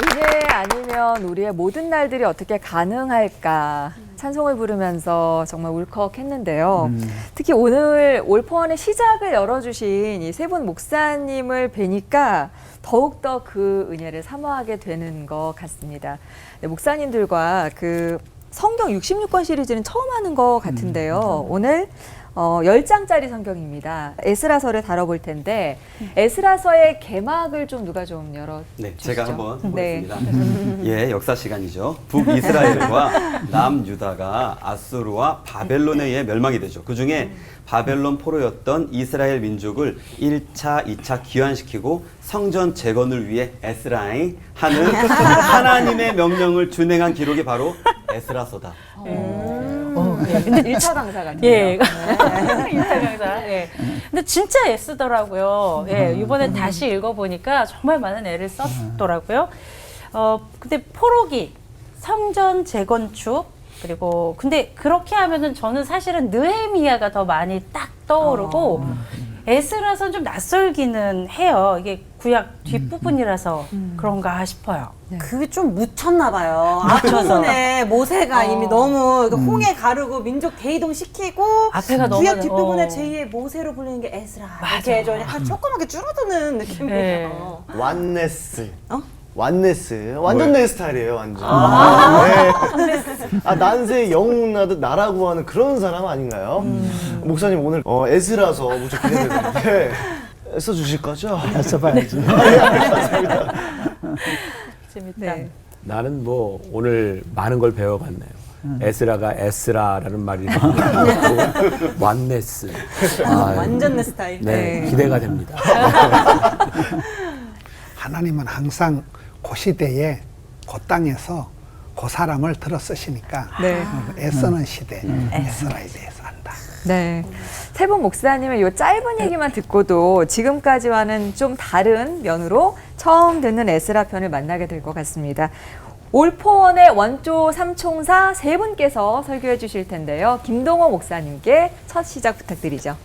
은혜 아니면 우리의 모든 날들이 어떻게 가능할까 찬송을 부르면서 정말 울컥했는데요. 특히 오늘 올포원의 시작을 열어주신 이 세 분 목사님을 뵈니까 더욱더 그 은혜를 사모하게 되는 것 같습니다. 네, 목사님들과 그 성경 66권 시리즈는 처음 하는 것 같은데요. 오늘 10장짜리 성경입니다. 에스라서를 다뤄볼 텐데 에스라서의 개막을 좀 누가 좀 열어주시죠. 네, 제가 한번 해보겠습니다. 네. 예, 역사 시간이죠. 북이스라엘과 남유다가 아수르와 바벨론에 의해 멸망이 되죠. 그중에 바벨론 포로였던 이스라엘 민족을 1차, 2차 귀환시키고 성전 재건을 위해 에스라잉 하는 하나님의 명령을 준행한 기록이 바로 에스라서다. 근데 1차 강사 같아요. 예. 1차 강사. 예. 근데 진짜 애쓰더라고요. 예. 이번엔 다시 읽어보니까 정말 많은 애를 썼더라고요. 근데 포로기, 성전 재건축, 그리고 근데 그렇게 하면은 저는 사실은 느헤미야가 더 많이 딱 떠오르고 에스라서는 좀 낯설기는 해요. 이게 구약 뒷부분이라서 그런가 싶어요. 그게 좀 묻혔나 봐요. 앞부분에 모세가 이미 너무 홍해 가르고 민족 대이동 시키고 앞에가 너무 구약 뒷부분에 제2의 모세로 불리는 게 에스라. 이렇게 좀 약간 조그맣게 줄어드는 느낌이에요. 네. 완네스. 어? 완네스. 완전 내 스타일이에요, 완전. 네. 난세 영웅 나듯 나라고 하는 그런 사람 아닌가요? 목사님 오늘 에스라서 무척 기대되는데 써주실 거죠? 써봐야지. 재밌다. 네. 나는 뭐 오늘 많은 걸 배워갔네요. 에스라가 에스라라는 말이 완네스. 완전 내 스타일. 네, 기대가 됩니다. 하나님은 항상 그 시대에 그 땅에서 그 사람을 들어 쓰시니까 네. 애쓰는 시대 에스라에 대해서 한다. 네. 세 분 목사님의 이 짧은 얘기만 듣고도 지금까지와는 좀 다른 면으로 처음 듣는 에스라 편을 만나게 될 것 같습니다. 올포원의 원조 삼총사 세 분께서 설교해 주실 텐데요. 김동호 목사님께 첫 시작 부탁드리죠.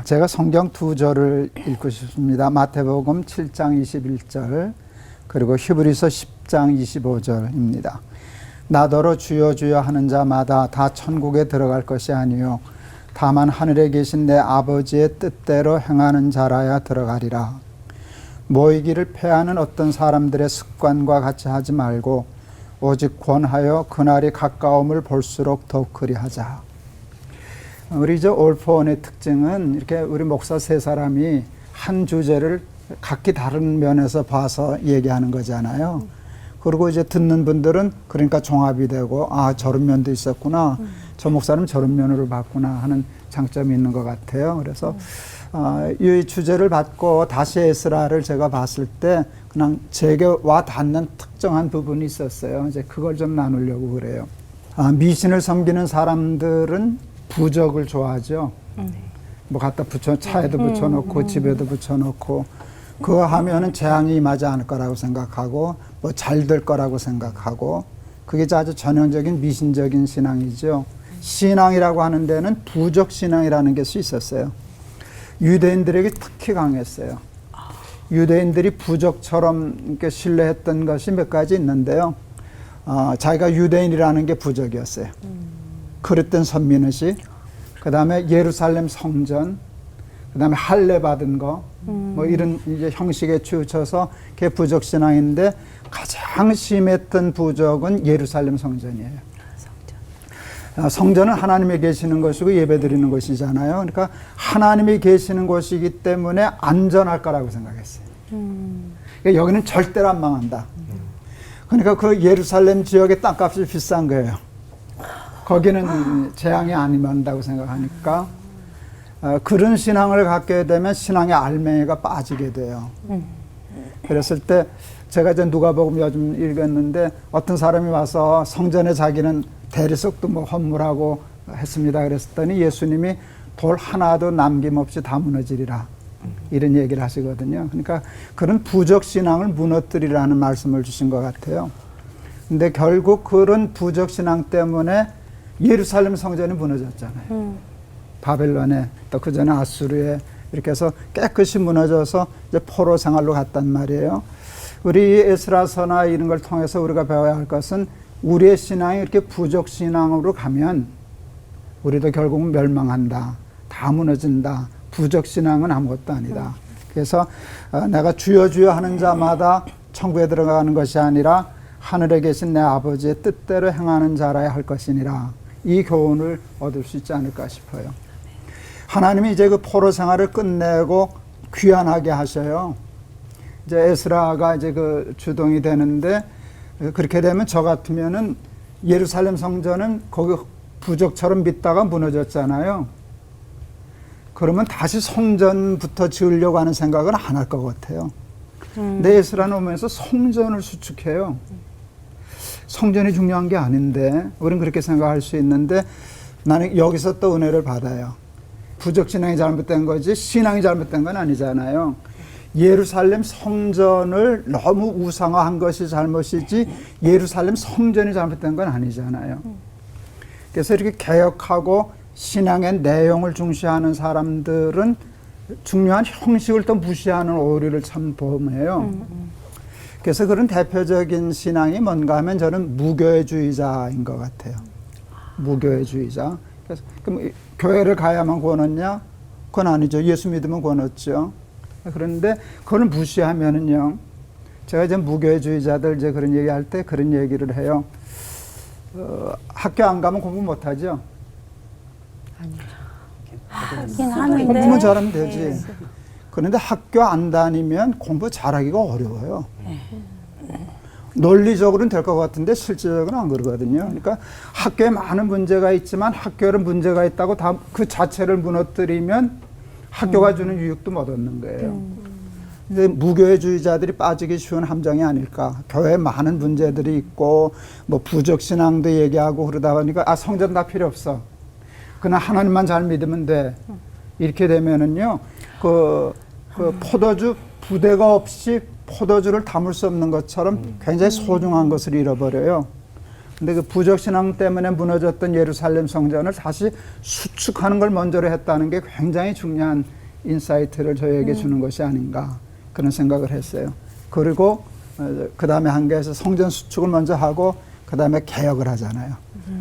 제가 성경 두 절을 읽고 싶습니다. 마태복음 7장 21절 그리고 히브리서 10장 25절입니다. 나더러 주여 주여 하는 자마다 다 천국에 들어갈 것이 아니요 다만 하늘에 계신 내 아버지의 뜻대로 행하는 자라야 들어가리라. 모이기를 패하는 어떤 사람들의 습관과 같이 하지 말고 오직 권하여 그날이 가까움을 볼수록 더욱 그리하자. 우리 올포원의 특징은 이렇게 우리 목사 세 사람이 한 주제를 각기 다른 면에서 봐서 얘기하는 거잖아요. 그리고 이제 듣는 분들은 그러니까 종합이 되고 저런 면도 있었구나. 저 목사님 저런 면으로 봤구나 하는 장점이 있는 것 같아요. 그래서 이 주제를 받고 다시 에스라를 제가 봤을 때 그냥 제게 와 닿는 특정한 부분이 있었어요. 이제 그걸 좀 나누려고 그래요. 미신을 섬기는 사람들은 부적을 좋아하죠. 뭐 갖다 차에도 붙여놓고 집에도 붙여놓고 그거 하면은 재앙이 임하지 않을 거라고 생각하고 뭐 잘 될 거라고 생각하고 그게 아주 전형적인 미신적인 신앙이죠. 신앙이라고 하는 데는 부적 신앙이라는 게 있었어요. 유대인들에게 특히 강했어요. 유대인들이 부적처럼 이렇게 신뢰했던 것이 몇 가지 있는데요. 자기가 유대인이라는 게 부적이었어요. 그릇된 선민의식, 그 다음에 예루살렘 성전, 그 다음에 할례 받은 거, 뭐 이런 이제 형식에 치우쳐서 그게 부적 신앙인데 가장 심했던 부적은 예루살렘 성전이에요. 성전은 하나님이 계시는 것이고 예배 드리는 것이잖아요. 그러니까 하나님이 계시는 곳이기 때문에 안전할 거라고 생각했어요. 그러니까 여기는 절대로 안 망한다. 그러니까 그 예루살렘 지역의 땅값이 비싼 거예요. 거기는 재앙이 안 임한다고 생각하니까 그런 신앙을 갖게 되면 신앙의 알맹이가 빠지게 돼요. 그랬을 때 제가 이제 누가복음 요즘 읽었는데 어떤 사람이 와서 성전에 자기는 대리석도 뭐 헌물하고 했습니다. 그랬더니 예수님이 돌 하나도 남김없이 다 무너지리라 이런 얘기를 하시거든요. 그러니까 그런 부적 신앙을 무너뜨리라는 말씀을 주신 것 같아요. 근데 결국 그런 부적 신앙 때문에 예루살렘 성전이 무너졌잖아요. 바벨론에 또 그 전에 아수르에 이렇게 해서 깨끗이 무너져서 이제 포로 생활로 갔단 말이에요. 우리 에스라서나 이런 걸 통해서 우리가 배워야 할 것은 우리의 신앙이 이렇게 부족 신앙으로 가면 우리도 결국은 멸망한다. 다 무너진다. 부족 신앙은 아무것도 아니다. 그래서 내가 주여 주여 하는 자마다 천국에 들어가는 것이 아니라 하늘에 계신 내 아버지의 뜻대로 행하는 자라야 할 것이니라. 이 교훈을 얻을 수 있지 않을까 싶어요. 하나님이 이제 그 포로 생활을 끝내고 귀환하게 하셔요. 이제 에스라가 이제 그 주동이 되는데, 그렇게 되면 저 같으면은 예루살렘 성전은 거기 부족처럼 믿다가 무너졌잖아요. 그러면 다시 성전부터 지으려고 하는 생각은 안 할 것 같아요. 근데 에스라는 오면서 성전을 수축해요. 성전이 중요한 게 아닌데, 우리는 그렇게 생각할 수 있는데, 나는 여기서 또 은혜를 받아요. 부족 신앙이 잘못된 거지 신앙이 잘못된 건 아니잖아요. 예루살렘 성전을 너무 우상화한 것이 잘못이지 예루살렘 성전이 잘못된 건 아니잖아요. 그래서 이렇게 개혁하고 신앙의 내용을 중시하는 사람들은 중요한 형식을 또 무시하는 오류를 참 범해요. 그래서 그런 대표적인 신앙이 뭔가 하면 저는 무교회주의자인 것 같아요. 무교회주의자. 그래서 그럼 교회를 가야만 구원 얻냐? 그건 아니죠. 예수 믿으면 구원 얻죠. 그런데 그걸 무시하면은요. 제가 이제 무교회주의자들 이제 그런 얘기할 때 그런 얘기를 해요. 학교 안 가면 공부 못 하죠? 하긴 하는데. 공부만 잘하면 되지. 그런데 학교 안 다니면 공부 잘하기가 어려워요. 논리적으로는 될 것 같은데 실질적으로는 안 그러거든요. 그러니까 학교에 많은 문제가 있지만 학교에는 문제가 있다고 다 그 자체를 무너뜨리면 학교가 주는 유익도 못 얻는 거예요. 이제 무교회주의자들이 빠지기 쉬운 함정이 아닐까. 교회에 많은 문제들이 있고 뭐 부족 신앙도 얘기하고 그러다 보니까 성전 다 필요 없어. 그냥 하나님만 잘 믿으면 돼. 이렇게 되면은요, 그 포도주 부대가 없이 포도주를 담을 수 없는 것처럼 굉장히 소중한 것을 잃어버려요. 근데 그 부족 신앙 때문에 무너졌던 예루살렘 성전을 다시 수축하는 걸 먼저로 했다는 게 굉장히 중요한 인사이트를 저희에게 주는 것이 아닌가 그런 생각을 했어요. 그리고 그 다음에 한계에서 성전 수축을 먼저 하고 그 다음에 개혁을 하잖아요.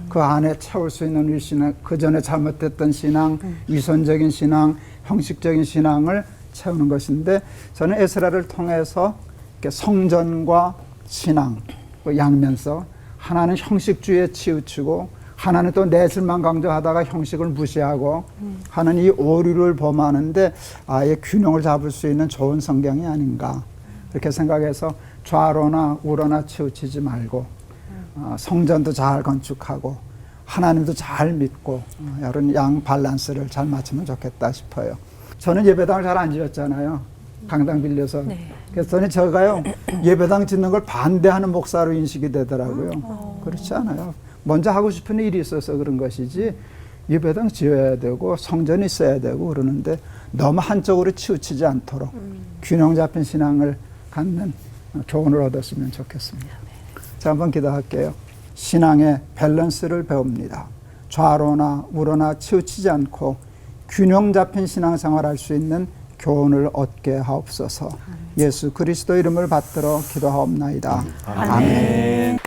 그 안에 채울 수 있는 우리 신앙, 그 전에 잘못됐던 신앙, 위선적인 신앙, 형식적인 신앙을 채우는 것인데, 저는 에스라를 통해서 이렇게 성전과 신앙, 그 양면서 하나는 형식주의에 치우치고 하나는 또 내실만 강조하다가 형식을 무시하고 하는 이 오류를 범하는데 아예 균형을 잡을 수 있는 좋은 성경이 아닌가 이렇게 생각해서 좌로나 우로나 치우치지 말고 성전도 잘 건축하고 하나님도 잘 믿고 이런 양 밸런스를 잘 맞추면 좋겠다 싶어요. 저는 예배당을 잘 안 지었잖아요. 강당 빌려서. 네. 그래서 제가요 예배당 짓는 걸 반대하는 목사로 인식이 되더라고요. 그렇지 않아요. 먼저 하고 싶은 일이 있어서 그런 것이지 예배당 지어야 되고 성전이 있어야 되고 그러는데 너무 한쪽으로 치우치지 않도록 균형 잡힌 신앙을 갖는 교훈을 얻었으면 좋겠습니다. 자, 한번 기도할게요. 신앙의 밸런스를 배웁니다. 좌로나 우로나 치우치지 않고 균형 잡힌 신앙생활 할 수 있는 교훈을 얻게 하옵소서. 예수 그리스도 이름을 받들어 기도하옵나이다. 아멘.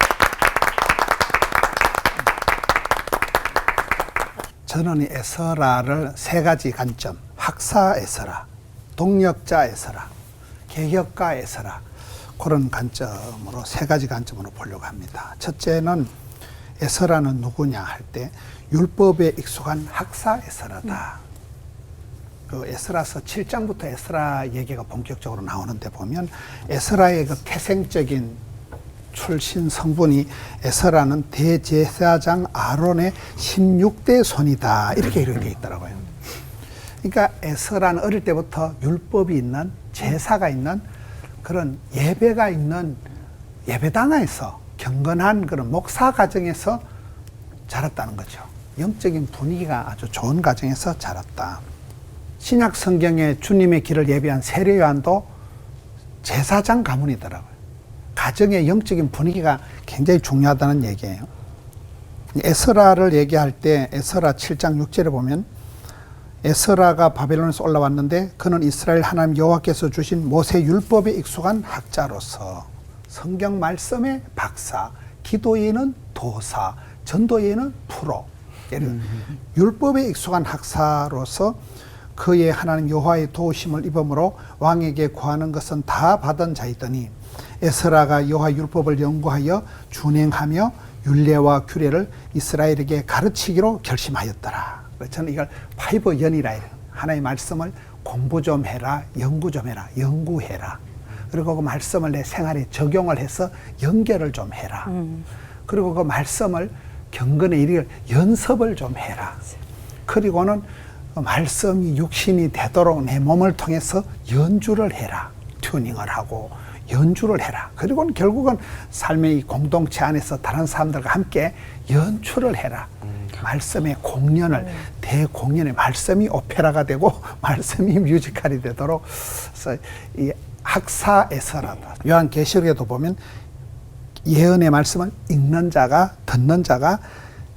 저는 이 에스라를 세 가지 관점, 학사 에스라, 동력자 에스라, 개혁가 에스라, 그런 관점으로 세 가지 관점으로 보려고 합니다. 첫째는 에스라는 누구냐 할 때 율법에 익숙한 학사 에스라다. 그 에스라서 7장부터 에스라 얘기가 본격적으로 나오는데 보면 에스라의 그 태생적인 출신 성분이 에스라는 대제사장 아론의 16대 손이다 이렇게 되어 있더라고요. 그러니까 에스라는 어릴 때부터 율법이 있는 제사가 있는 그런 예배가 있는 예배당에서 경건한 그런 목사 가정에서 자랐다는 거죠. 영적인 분위기가 아주 좋은 가정에서 자랐다. 신약 성경에 주님의 길을 예비한 세례 요한도 제사장 가문이더라고요. 가정의 영적인 분위기가 굉장히 중요하다는 얘기예요. 에스라를 얘기할 때 에스라 7장 6절에 보면 에스라가 바벨론에서 올라왔는데 그는 이스라엘 하나님 여호와께서 주신 모세 율법에 익숙한 학자로서 성경 말씀의 박사, 기도에는 도사, 전도에는 프로, 율법에 익숙한 학사로서 그의 하나님 여호와의 도우심을 입음으로 왕에게 구하는 것은 다 받은 자이더니 에스라가 여호와 율법을 연구하여 준행하며 율례와 규례를 이스라엘에게 가르치기로 결심하였더라. 저는 이걸 파이브연이라 해요. 하나의 말씀을 공부 좀 해라, 연구 좀 해라, 연구해라. 그리고 그 말씀을 내 생활에 적용을 해서 연결을 좀 해라. 그리고 그 말씀을 경건의 일을 연습을 좀 해라. 그리고는 그 말씀이 육신이 되도록 내 몸을 통해서 연주를 해라. 튜닝을 하고 연주를 해라. 그리고는 결국은 삶의 이 공동체 안에서 다른 사람들과 함께 연출을 해라. 말씀의 공연을 대공연의 말씀이 오페라가 되고 말씀이 뮤지컬이 되도록 그래서 이 학사 에스라다. 요한계시록에도 보면 예언의 말씀을 읽는 자가 듣는 자가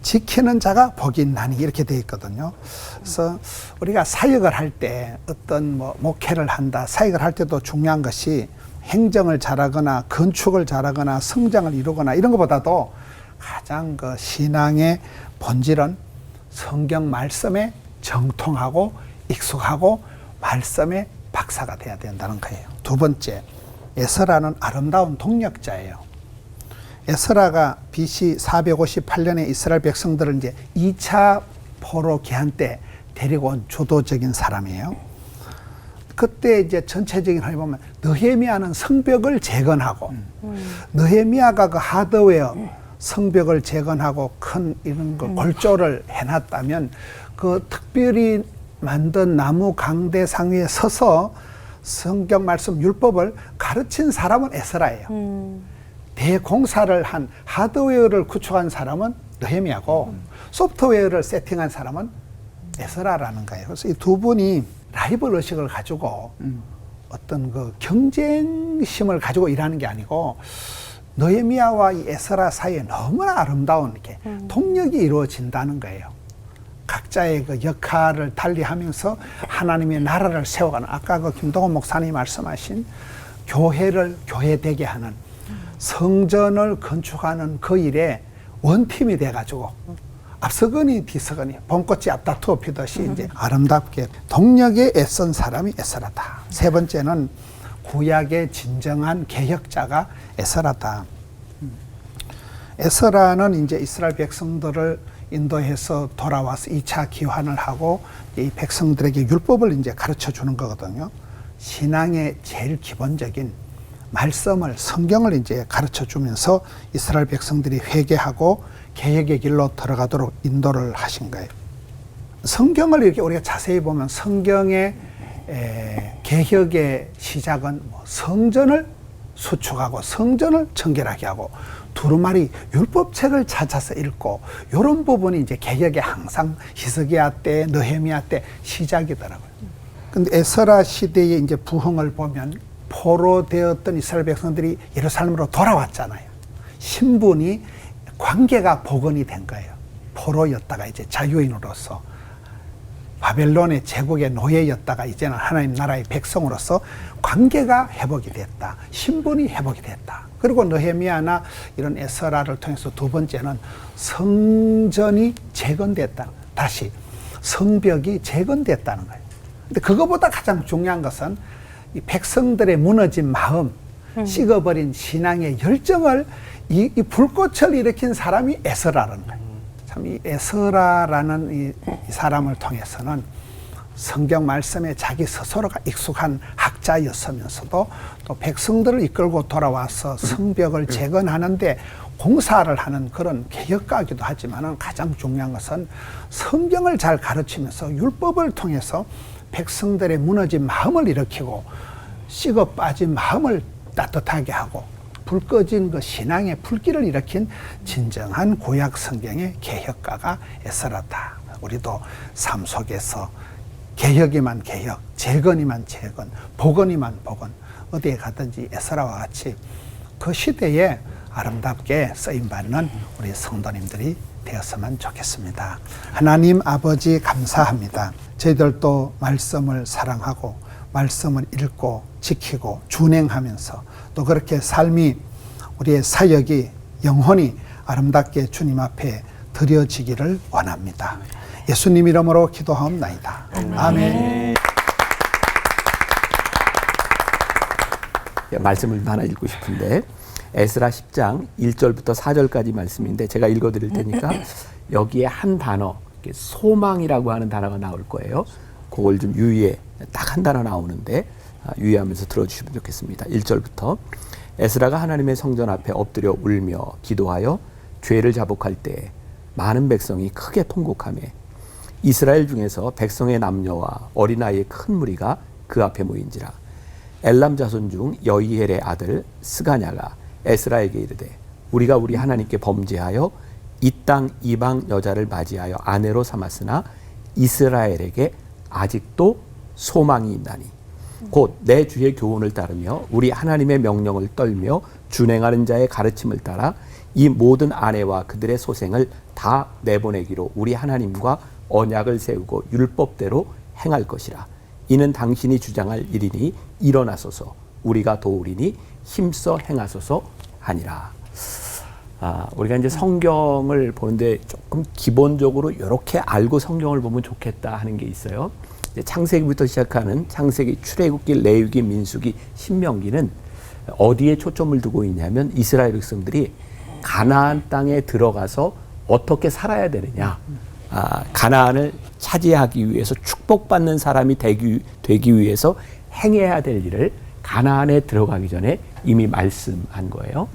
지키는 자가 복이 있나니 이렇게 되어 있거든요. 그래서 우리가 사역을 할 때 어떤 뭐 목회를 한다 사역을 할 때도 중요한 것이 행정을 잘하거나 건축을 잘하거나 성장을 이루거나 이런 것보다도 가장 그 신앙의 본질은 성경 말씀에 정통하고 익숙하고 말씀의 박사가 돼야 된다는 거예요. 두 번째, 에스라는 아름다운 동력자예요. 에스라가 BC 458년에 이스라엘 백성들을 이제 2차 포로 귀환 때 데리고 온 주도적인 사람이에요. 그때 이제 전체적인 흐름을 보면 느헤미야는 성벽을 재건하고 느헤미야가 그 하드웨어 성벽을 재건하고 큰 이런 거 골조를 해놨다면 그 특별히 만든 나무 강대상 위에 서서 성경 말씀 율법을 가르친 사람은 에스라예요. 대공사를 한 하드웨어를 구축한 사람은 느헤미야고 소프트웨어를 세팅한 사람은 에스라라는 거예요. 그래서 이 두 분이 라이벌 의식을 가지고 어떤 그 경쟁심을 가지고 일하는 게 아니고 느헤미야와 이 에스라 사이에 너무나 아름다운 이렇게 통역이 이루어진다는 거예요. 각자의 그 역할을 달리하면서 하나님의 나라를 세워가는 아까 그 김동원 목사님이 말씀하신 교회를 교회되게 하는 성전을 건축하는 그 일에 원팀이 돼가지고 앞서거니 뒤서거니 봄꽃이 앞다투어 피듯이 이제 아름답게 동력에 애쓴 사람이 에스라다. 세 번째는 구약의 진정한 개혁자가 에스라다. 에스라는 이제 이스라엘 백성들을 인도해서 돌아와서 2차 귀환을 하고 이 백성들에게 율법을 이제 가르쳐 주는 거거든요. 신앙의 제일 기본적인 말씀을 성경을 이제 가르쳐 주면서 이스라엘 백성들이 회개하고 개혁의 길로 들어가도록 인도를 하신 거예요. 성경을 이렇게 우리가 자세히 보면 성경의 개혁의 시작은 뭐 성전을 수축하고 성전을 정결하게 하고 두루마리 율법책을 찾아서 읽고 이런 부분이 이제 개혁의 항상 히스기야 때, 느헤미야 때 시작이더라고요. 근데 에스라 시대의 이제 부흥을 보면 포로되었던 이스라엘 백성들이 예루살렘으로 돌아왔잖아요. 신분이 관계가 복원이 된 거예요. 포로였다가 이제 자유인으로서 바벨론의 제국의 노예였다가 이제는 하나님 나라의 백성으로서 관계가 회복이 됐다. 신분이 회복이 됐다. 그리고 느헤미야나 이런 에스라를 통해서 두 번째는 성전이 재건됐다. 다시 성벽이 재건됐다는 거예요. 근데 그거보다 가장 중요한 것은 이 백성들의 무너진 마음, 식어버린 신앙의 열정을 이 불꽃을 일으킨 사람이 에스라라는 거예요. 참 이 에스라라는 이 사람을 통해서는 성경 말씀에 자기 스스로가 익숙한 학자였으면서도 또 백성들을 이끌고 돌아와서 성벽을 재건하는데 공사를 하는 그런 개혁가이기도 하지만 가장 중요한 것은 성경을 잘 가르치면서 율법을 통해서 백성들의 무너진 마음을 일으키고 식어 빠진 마음을 따뜻하게 하고 불 꺼진 그 신앙의 불길을 일으킨 진정한 구약 성경의 개혁가가 에스라다. 우리도 삶 속에서 개혁이만 개혁, 재건이만 재건, 복원이만 복원, 어디에 가든지 에스라와 같이 그 시대에 아름답게 쓰임받는 우리 성도님들이 되었으면 좋겠습니다. 하나님 아버지 감사합니다. 저희들도 말씀을 사랑하고 말씀을 읽고 지키고 준행하면서 또 그렇게 삶이 우리의 사역이 영혼이 아름답게 주님 앞에 드려지기를 원합니다. 예수님 이름으로 기도하옵나이다. 아멘. 말씀을 하나 읽고 싶은데 에스라 10장 1절부터 4절까지 말씀인데 제가 읽어드릴 테니까 여기에 한 단어 소망이라고 하는 단어가 나올 거예요. 그걸 좀 유의해. 딱 한 단어 나오는데 유의하면서 들어주시면 좋겠습니다. 1절부터 에스라가 하나님의 성전 앞에 엎드려 울며 기도하여 죄를 자복할 때 많은 백성이 크게 통곡하며 이스라엘 중에서 백성의 남녀와 어린아이의 큰 무리가 그 앞에 모인지라. 엘람 자손 중 여이엘의 아들 스가냐가 에스라에게 이르되 우리가 우리 하나님께 범죄하여 이 땅 이방 여자를 맞이하여 아내로 삼았으나 이스라엘에게 아직도 소망이 있나니 곧 내 주의 교훈을 따르며 우리 하나님의 명령을 떨며 준행하는 자의 가르침을 따라 이 모든 아내와 그들의 소생을 다 내보내기로 우리 하나님과 언약을 세우고 율법대로 행할 것이라. 이는 당신이 주장할 일이니 일어나소서 우리가 도우리니 힘써 행하소서 하니라. 우리가 이제 성경을 보는데 조금 기본적으로 이렇게 알고 성경을 보면 좋겠다 하는 게 있어요. 이제 창세기부터 시작하는 창세기, 출애굽기, 레위기, 민수기, 신명기는 어디에 초점을 두고 있냐면 이스라엘 백성들이 가나안 땅에 들어가서 어떻게 살아야 되느냐. 가나안을 차지하기 위해서 축복받는 사람이 되기 위해서 행해야 될 일을 가나안에 들어가기 전에 이미 말씀한 거예요.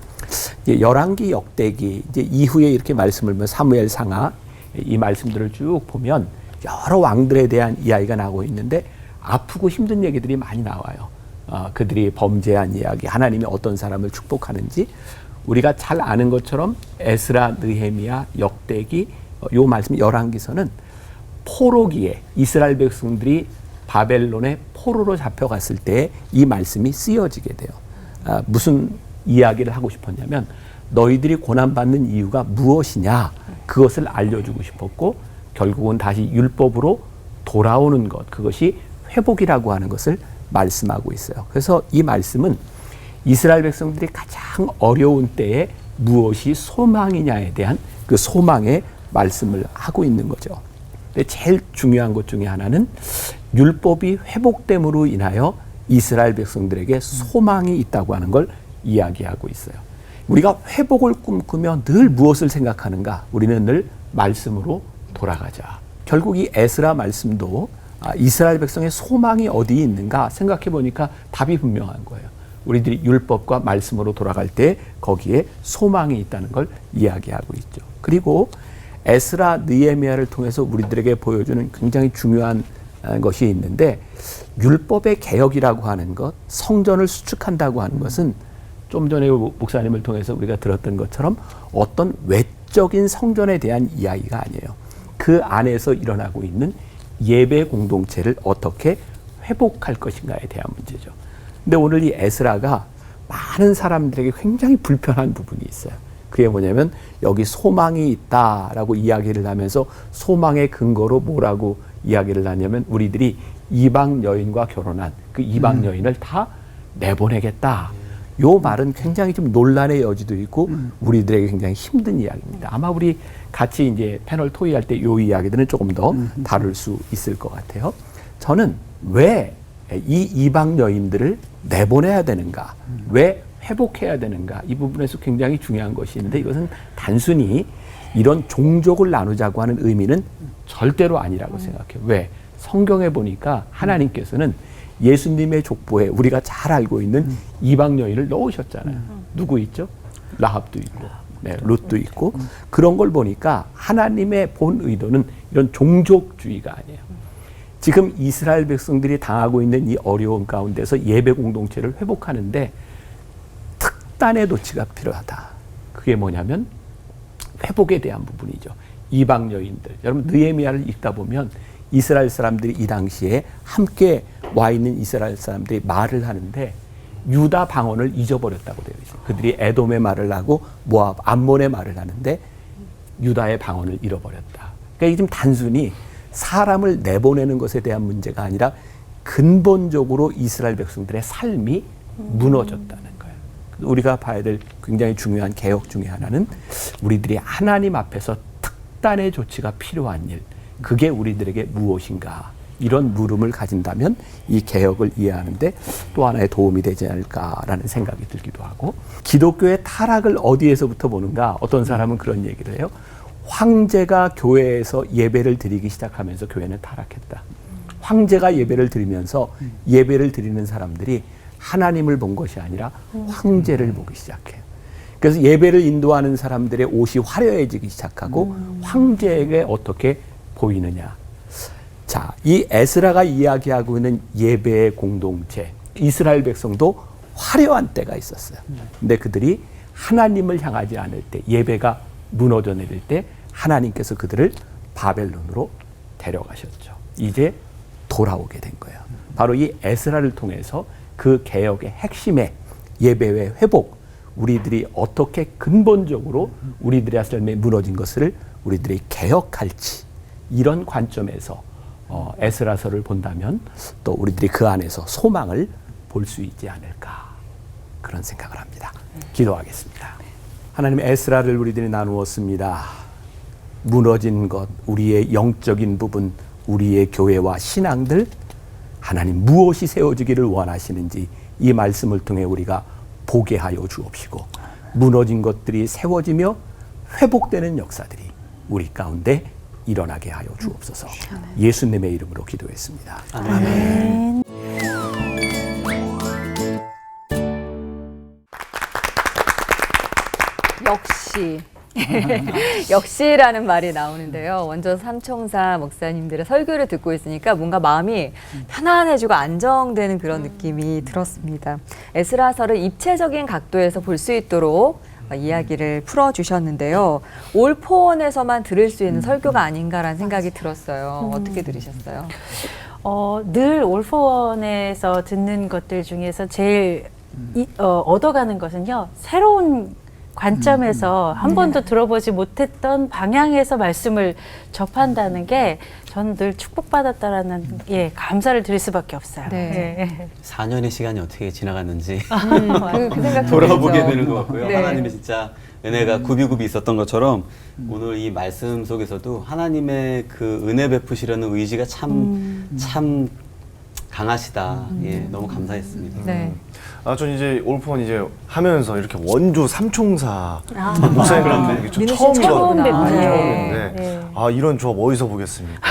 이제 열왕기, 역대기 이제 이후에 이렇게 말씀을 보면 사무엘 상하 이 말씀들을 쭉 보면 여러 왕들에 대한 이야기가 나오고 있는데 아프고 힘든 얘기들이 많이 나와요. 그들이 범죄한 이야기, 하나님이 어떤 사람을 축복하는지 우리가 잘 아는 것처럼 에스라, 느헤미야, 역대기 요 말씀 열왕기서는 포로기에 이스라엘 백성들이 바벨론의 포로로 잡혀갔을 때 이 말씀이 쓰여지게 돼요. 무슨 이야기를 하고 싶었냐면 너희들이 고난받는 이유가 무엇이냐 그것을 알려주고 싶었고 결국은 다시 율법으로 돌아오는 것 그것이 회복이라고 하는 것을 말씀하고 있어요. 그래서 이 말씀은 이스라엘 백성들이 가장 어려운 때에 무엇이 소망이냐에 대한 그 소망의 말씀을 하고 있는 거죠. 근데 제일 중요한 것 중에 하나는 율법이 회복됨으로 인하여 이스라엘 백성들에게 소망이 있다고 하는 걸 이야기하고 있어요. 우리가 회복을 꿈꾸며 늘 무엇을 생각하는가? 우리는 늘 말씀으로 돌아가자. 결국 이 에스라 말씀도 이스라엘 백성의 소망이 어디에 있는가 생각해 보니까 답이 분명한 거예요. 우리들이 율법과 말씀으로 돌아갈 때 거기에 소망이 있다는 걸 이야기하고 있죠. 그리고 에스라, 느헤미야를 통해서 우리들에게 보여주는 굉장히 중요한 것이 있는데 율법의 개혁이라고 하는 것, 성전을 수축한다고 하는 것은 좀 전에 목사님을 통해서 우리가 들었던 것처럼 어떤 외적인 성전에 대한 이야기가 아니에요. 그 안에서 일어나고 있는 예배 공동체를 어떻게 회복할 것인가에 대한 문제죠. 근데 오늘 이 에스라가 많은 사람들에게 굉장히 불편한 부분이 있어요. 그게 뭐냐면 여기 소망이 있다라고 이야기를 하면서 소망의 근거로 뭐라고 이야기를 하냐면 우리들이 이방 여인과 결혼한 그 이방 여인을 다 내보내겠다. 요 말은 굉장히 좀 논란의 여지도 있고 우리들에게 굉장히 힘든 이야기입니다. 아마 우리 같이 이제 패널 토의할 때 요 이야기들은 조금 더 다룰 수 있을 것 같아요. 저는 왜 이 이방 여인들을 내보내야 되는가? 왜 회복해야 되는가? 이 부분에서 굉장히 중요한 것이 있는데 이것은 단순히 이런 종족을 나누자고 하는 의미는 절대로 아니라고 생각해요. 왜? 성경에 보니까 하나님께서는 예수님의 족보에 우리가 잘 알고 있는 이방 여인을 넣으셨잖아요. 누구 있죠? 라합도 있고, 네, 룻도 있고. 그런 걸 보니까 하나님의 본 의도는 이런 종족주의가 아니에요. 지금 이스라엘 백성들이 당하고 있는 이 어려움 가운데서 예배 공동체를 회복하는데 특단의 조치가 필요하다. 그게 뭐냐면 회복에 대한 부분이죠. 이방 여인들. 여러분 느헤미야를 읽다 보면 이스라엘 사람들이 이 당시에 함께 와 있는 이스라엘 사람들이 말을 하는데 유다 방언을 잊어버렸다고 되어 있어요. 그들이 에돔의 말을 하고 모압, 암몬의 말을 하는데 유다의 방언을 잃어버렸다. 그러니까 이게 지금 단순히 사람을 내보내는 것에 대한 문제가 아니라 근본적으로 이스라엘 백성들의 삶이 무너졌다는 거예요. 우리가 봐야 될 굉장히 중요한 개혁 중에 하나는 우리들이 하나님 앞에서 특단의 조치가 필요한 일, 그게 우리들에게 무엇인가, 이런 물음을 가진다면 이 개혁을 이해하는데 또 하나의 도움이 되지 않을까라는 생각이 들기도 하고, 기독교의 타락을 어디에서부터 보는가, 어떤 사람은 그런 얘기를 해요. 황제가 교회에서 예배를 드리기 시작하면서 교회는 타락했다. 황제가 예배를 드리면서 예배를 드리는 사람들이 하나님을 본 것이 아니라 황제를 보기 시작해요. 그래서 예배를 인도하는 사람들의 옷이 화려해지기 시작하고 황제에게 어떻게 보이느냐. 자, 이 에스라가 이야기하고 있는 예배의 공동체, 이스라엘 백성도 화려한 때가 있었어요. 근데 그들이 하나님을 향하지 않을 때, 예배가 무너져 내릴 때 하나님께서 그들을 바벨론으로 데려가셨죠. 이제 돌아오게 된 거예요. 바로 이 에스라를 통해서 그 개혁의 핵심의 예배의 회복, 우리들이 어떻게 근본적으로 우리들의 삶에 무너진 것을 우리들이 개혁할지, 이런 관점에서 에스라서를 본다면 또 우리들이 그 안에서 소망을 볼 수 있지 않을까, 그런 생각을 합니다. 기도하겠습니다. 하나님, 에스라를 우리들이 나누었습니다. 무너진 것, 우리의 영적인 부분, 우리의 교회와 신앙들, 하나님 무엇이 세워지기를 원하시는지 이 말씀을 통해 우리가 보게 하여 주옵시고, 무너진 것들이 세워지며 회복되는 역사들이 우리 가운데 일어나게 하여 주옵소서. 예수님의 이름으로 기도했습니다. 아멘. 역시. 역시라는 말이 나오는데요. 원전 삼총사 목사님들의 설교를 듣고 있으니까 뭔가 마음이 편안해지고 안정되는 그런 느낌이 들었습니다. 에스라서를 입체적인 각도에서 볼 수 있도록 이야기를 풀어주셨는데요. 올포원에서만 들을 수 있는 설교가 아닌가라는 생각이 들었어요. 어떻게 들으셨어요? 늘 올포원에서 듣는 것들 중에서 제일 얻어가는 것은요, 새로운 관점에서 한 번도 들어보지 못했던 방향에서 말씀을 접한다는 게 저는 늘 축복받았다라는 감사를 드릴 수밖에 없어요. 네. 4년의 시간이 어떻게 지나갔는지 그 생각 돌아보게 들죠. 되는 것 같고요. 네. 하나님의 진짜 은혜가 굽이굽이 있었던 것처럼 오늘 이 말씀 속에서도 하나님의 그 은혜 베푸시려는 의지가 참 강하시다. 예, 너무 감사했습니다. 네. 전 이제 올포원 이제 하면서 이렇게 원조 삼총사 목사님이랑 이게 좀 민우 씨 처음이거든요. 처음 뵙네요. 처음인데 네. 이런 조합 어디서 보겠습니까?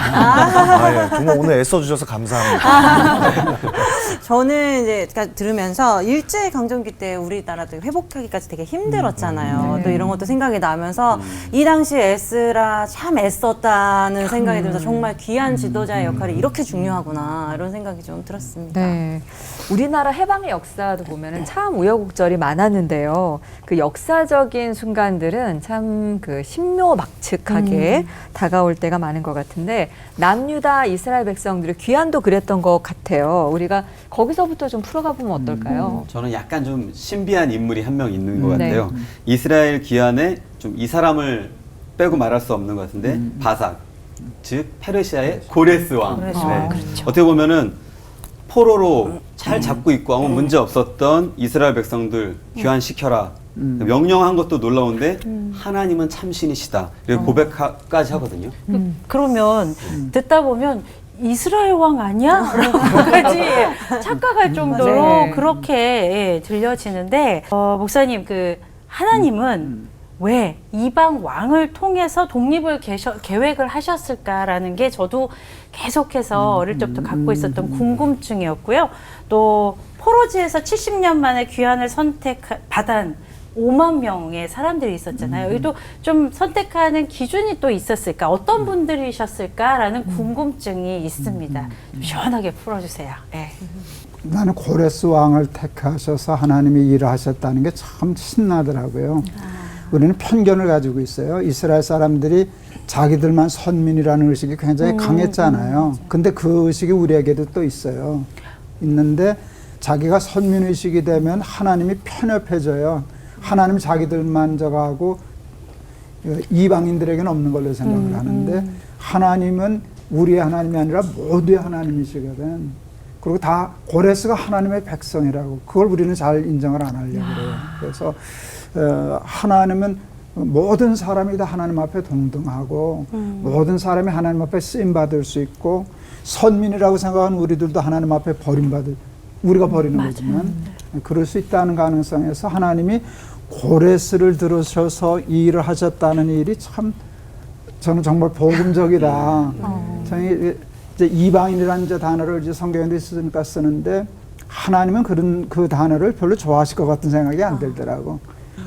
예, 정말 오늘 애써주셔서 감사합니다. 저는 이제 들으면서 일제강점기 때 우리나라도 회복하기까지 되게 힘들었잖아요. 또 이런 것도 생각이 나면서 이 당시 에스라 참 애썼다는 생각이 들면서 정말 귀한 지도자의 역할이 이렇게 중요하구나, 이런 생각이 좀 들었습니다. 네. 우리나라 해방의 역사도 보면은 참 우여곡절이 많았는데요. 그 역사적인 순간들은 참 그 신묘막측하게 다가올 때가 많은 것 같은데, 남유다 이스라엘 백성들의 귀환도 그랬던 것 같아요. 우리가 거기서부터 좀 풀어가 보면 어떨까요? 저는 약간 좀 신비한 인물이 한 명 있는 것 네. 같아요. 이스라엘 귀환에 좀 이 사람을 빼고 말할 수 없는 것 같은데, 바삭, 즉 페르시아의 고레스 왕. 고레스 네. 왕, 그렇죠. 어떻게 보면은 포로로 잘 잡고 있고 아무 문제 없었던 이스라엘 백성들 귀환시켜라. 명령한 것도 놀라운데 하나님은 참신이시다. 그리고 고백까지 하거든요. 그러면 듣다 보면 이스라엘 왕 아니야? 라고까지 착각할 정도로 맞아요. 그렇게 들려지는데, 목사님, 하나님은 왜 이방 왕을 통해서 독립을 계획을 하셨을까라는 게 저도 계속해서 어릴 때부터 갖고 있었던 궁금증이었고요. 또 포로지에서 70년 만에 귀환을 받은 5만 명의 사람들이 있었잖아요. 여기도 좀 선택하는 기준이 또 있었을까? 어떤 분들이셨을까라는 궁금증이 있습니다. 좀 시원하게 풀어주세요. 네. 나는 고레스 왕을 택하셔서 하나님이 일을 하셨다는 게 참 신나더라고요. 우리는 편견을 가지고 있어요. 이스라엘 사람들이 자기들만 선민이라는 의식이 굉장히 강했잖아요. 근데 그 의식이 우리에게도 또 있어요. 있는데 자기가 선민의식이 되면 하나님이 편협해져요. 하나님 자기들만 저거하고 이방인들에게는 없는 걸로 생각을 하는데 하나님은 우리의 하나님이 아니라 모두의 하나님이시거든. 그리고 다 고레스가 하나님의 백성이라고. 그걸 우리는 잘 인정을 안 하려고 그래요. 그래서 하나님은 모든 사람이 다 하나님 앞에 동등하고 모든 사람이 하나님 앞에 쓰임받을 수 있고 선민이라고 생각하는 우리들도 하나님 앞에 버림받을, 우리가 버리는 거지만 그럴 수 있다는 가능성에서 하나님이 고레스를 들으셔서 이 일을 하셨다는 일이 참 저는 정말 복음적이다. 저는 이제 이방인이라는 이제 단어를 이제 성경에도 있으니까 쓰는데 하나님은 그 단어를 별로 좋아하실 것 같은 생각이 안 들더라고.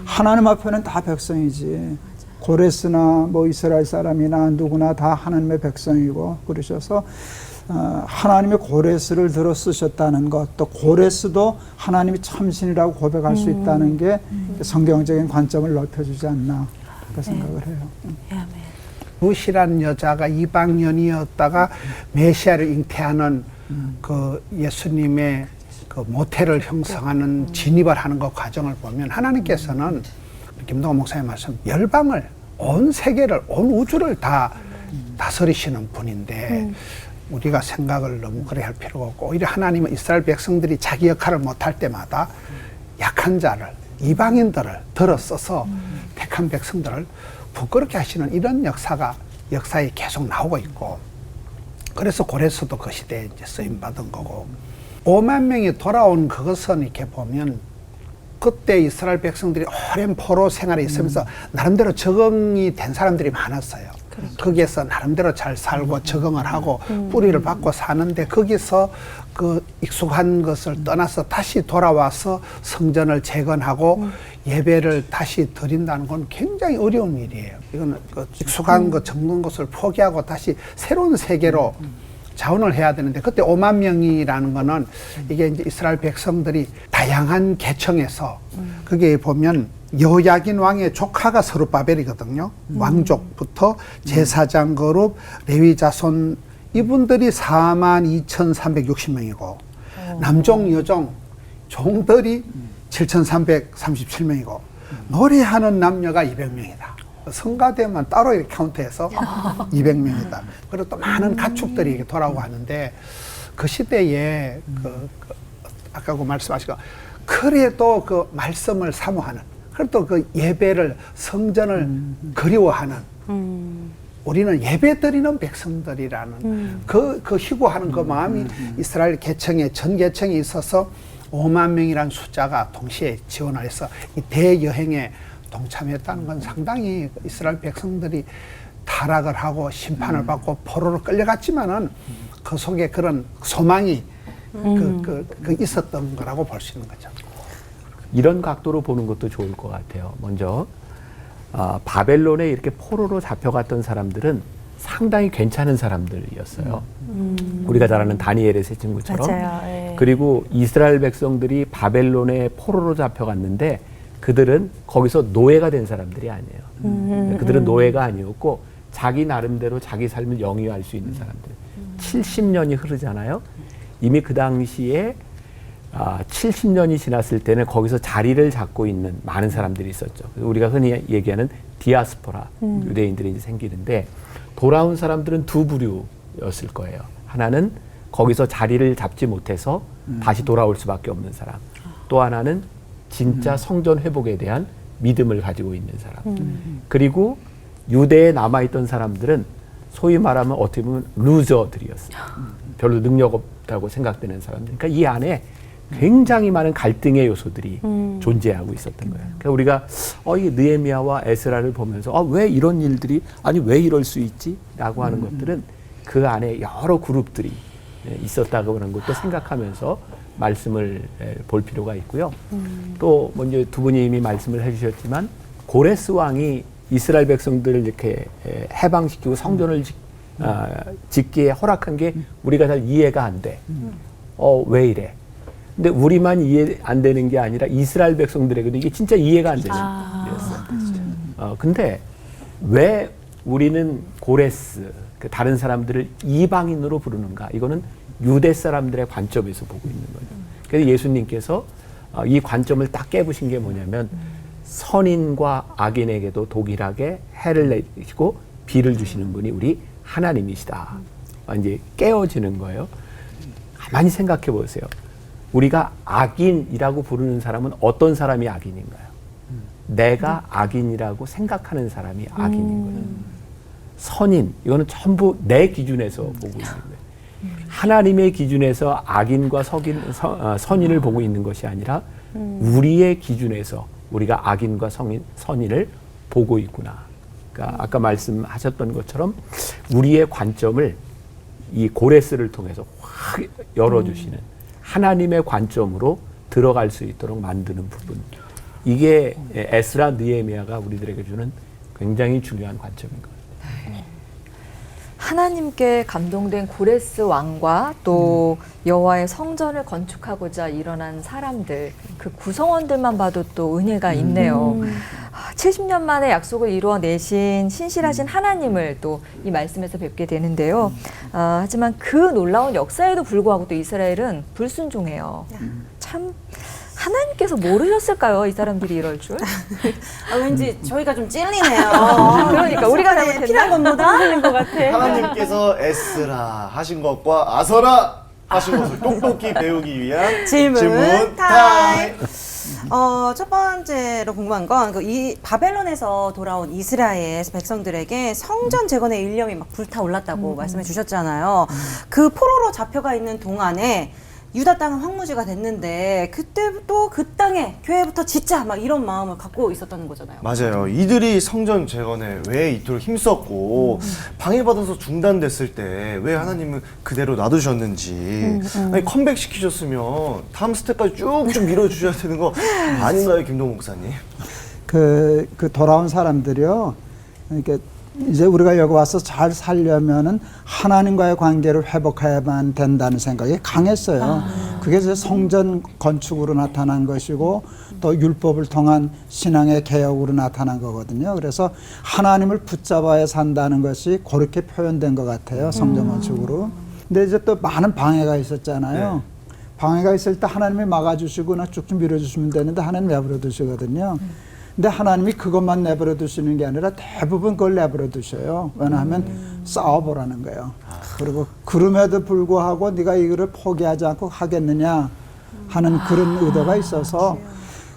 하나님 앞에는 다 백성이지. 고레스나 뭐 이스라엘 사람이나 누구나 다 하나님의 백성이고 그러셔서 하나님의 고레스를 들어 쓰셨다는 것, 또 고레스도 하나님이 참신이라고 고백할 수 있다는 게 성경적인 관점을 넓혀주지 않나 그렇게 생각을 해요. 루시라는 여자가 이방년이었다가 메시아를 잉태하는 그 예수님의 그 모태를 형성하는 진입을 하는 그 과정을 보면 하나님께서는 김동원 목사님 말씀 열방을 온 세계를 온 우주를 다 다스리시는 분인데 우리가 생각을 너무 그래 할 필요가 없고 오히려 하나님은 이스라엘 백성들이 자기 역할을 못할 때마다 약한 자를 이방인들을 들어 써서 택한 백성들을 부끄럽게 하시는 이런 역사가 역사에 계속 나오고 있고 그래서 고레스도 그 시대에 이제 쓰임 받은 거고 5만 명이 돌아온 그것은 이렇게 보면 그때 이스라엘 백성들이 오랜 포로 생활에 있으면서 나름대로 적응이 된 사람들이 많았어요. 거기에서 나름대로 잘 살고 적응을 하고 뿌리를 받고 사는데 거기서 그 익숙한 것을 떠나서 다시 돌아와서 성전을 재건하고 예배를 다시 드린다는 건 굉장히 어려운 일이에요. 이거는 그 익숙한 것, 정든 것을 포기하고 다시 새로운 세계로 자원을 해야 되는데 그때 5만 명이라는 거는 이게 이제 이스라엘 백성들이 다양한 계층에서 거기에 보면 여호야긴 왕의 조카가 스룹바벨이거든요. 왕족부터 제사장 그룹, 레위 자손 이분들이 42,360명이고 남종 여종 종들이 7,337명이고 노래하는 남녀가 200명이다. 성가대만 따로 이렇게 카운트해서 200명이다. 그리고 또 많은 가축들이 이렇게 돌아오고 하는데 그 시대에 아까 그 말씀하시고 그래도 그 말씀을 사모하는 그래도 그 예배를 성전을 그리워하는 우리는 예배 드리는 백성들이라는 그 희구하는 그 마음이 이스라엘 계층에 전 계층에 있어서 5만 명이라는 숫자가 동시에 지원을 해서 이 대여행에 동참했다는 건 상당히 이스라엘 백성들이 타락을 하고 심판을 받고 포로로 끌려갔지만은 그 속에 그런 소망이 있었던 거라고 볼 수 있는 거죠. 이런 각도로 보는 것도 좋을 것 같아요. 먼저 바벨론에 이렇게 포로로 잡혀갔던 사람들은 상당히 괜찮은 사람들이었어요. 우리가 잘 아는 다니엘의 세 친구처럼. 맞아요. 예. 그리고 이스라엘 백성들이 바벨론에 포로로 잡혀갔는데 그들은 거기서 노예가 된 사람들이 아니에요. 그들은 노예가 아니었고 자기 나름대로 자기 삶을 영위할 수 있는 사람들. 70년이 흐르잖아요. 이미 그 당시에 70년이 지났을 때는 거기서 자리를 잡고 있는 많은 사람들이 있었죠. 우리가 흔히 얘기하는 디아스포라 유대인들이 이제 생기는데 돌아온 사람들은 두 부류였을 거예요. 하나는 거기서 자리를 잡지 못해서 다시 돌아올 수밖에 없는 사람. 또 하나는 진짜 성전 회복에 대한 믿음을 가지고 있는 사람. 그리고 유대에 남아있던 사람들은 소위 말하면 어떻게 보면 루저들이었어요. 별로 능력 없다고 생각되는 사람들. 그러니까 이 안에 굉장히 많은 갈등의 요소들이 존재하고 있었던 거예요. 그러니까 우리가 이 느헤미야와 에스라를 보면서 왜 이런 일들이 왜 이럴 수 있지? 라고 하는 것들은 그 안에 여러 그룹들이 있었다고 하는 것도 생각하면서 말씀을 볼 필요가 있고요. 또 먼저 두 분이 이미 말씀을 해주셨지만 고레스 왕이 이스라엘 백성들을 이렇게 해방시키고 성전을 짓기에 허락한 게 우리가 잘 이해가 안 돼. 왜 이래? 근데 우리만 이해 안 되는 게 아니라 이스라엘 백성들에게도 이게 진짜 이해가 안 되는 일이었어요. 근데 왜 우리는 고레스, 그 다른 사람들을 이방인으로 부르는가? 이거는 유대 사람들의 관점에서 보고 있는 거죠. 그래서 예수님께서 이 관점을 딱 깨부신 게 뭐냐면 선인과 악인에게도 동일하게 해를 내시고 비를 주시는 분이 우리 하나님이시다. 이제 깨어지는 거예요. 가만히 생각해 보세요. 우리가 악인이라고 부르는 사람은 어떤 사람이 악인인가요? 내가 악인이라고 생각하는 사람이 악인인 거예요. 선인, 이거는 전부 내 기준에서 보고 있는 거예요. 하나님의 기준에서 악인과 선인을 보고 있는 것이 아니라 우리의 기준에서 우리가 악인과 선인을 보고 있구나. 그러니까 아까 말씀하셨던 것처럼 우리의 관점을 이 고레스를 통해서 확 열어주시는 하나님의 관점으로 들어갈 수 있도록 만드는 부분. 이게 에스라 느헤미야가 우리들에게 주는 굉장히 중요한 관점인 거예요. 하나님께 감동된 고레스 왕과 또 여호와의 성전을 건축하고자 일어난 사람들, 그 구성원들만 봐도 또 은혜가 있네요. 70년 만에 약속을 이루어내신 신실하신 하나님을 또 이 말씀에서 뵙게 되는데요. 하지만 그 놀라운 역사에도 불구하고 또 이스라엘은 불순종해요. 참 하나님께서 모르셨을까요? 이 사람들이 이럴 줄? 왠지 저희가 좀 찔리네요. 그러니까 우리가 잘못했나? 필요한 것보다 하는 것 같아. 하나님께서 에스라 하신 것과 아서라 하신 것을 똑똑히 배우기 위한 질문 타임. 첫 번째로 궁금한 건 이 바벨론에서 돌아온 이스라엘 백성들에게 성전 재건의 일념이 막 불타올랐다고 말씀해 주셨잖아요. 그 포로로 잡혀가 있는 동안에 유다 땅은 황무지가 됐는데 그때부터 그 땅에 교회부터 짓자 막 이런 마음을 갖고 있었다는 거잖아요. 맞아요. 이들이 성전 재건에 왜 이토록 힘썼고 방해받아서 중단됐을 때 왜 하나님은 그대로 놔두셨는지 아니, 컴백 시키셨으면 다음 스텝까지 쭉쭉 밀어주셔야 되는 거 아닌가요, 김동 목사님? 그 돌아온 사람들이요. 그러니까 이제 우리가 여기 와서 잘 살려면은 하나님과의 관계를 회복해야만 된다는 생각이 강했어요. 그게 이제 성전 건축으로 나타난 것이고 또 율법을 통한 신앙의 개혁으로 나타난 거거든요. 그래서 하나님을 붙잡아야 산다는 것이 그렇게 표현된 것 같아요. 성전 건축으로. 근데 이제 또 많은 방해가 있었잖아요. 네. 방해가 있을 때 하나님이 막아주시거나 쭉쭉 밀어주시면 되는데 하나님 내버려 두시거든요. 근데 하나님이 그것만 내버려 두시는 게 아니라 대부분 그걸 내버려 두셔요. 왜냐하면 싸워보라는 거예요. 그리고 그럼에도 불구하고 네가 이거를 포기하지 않고 하겠느냐 하는 그런 의도가 있어서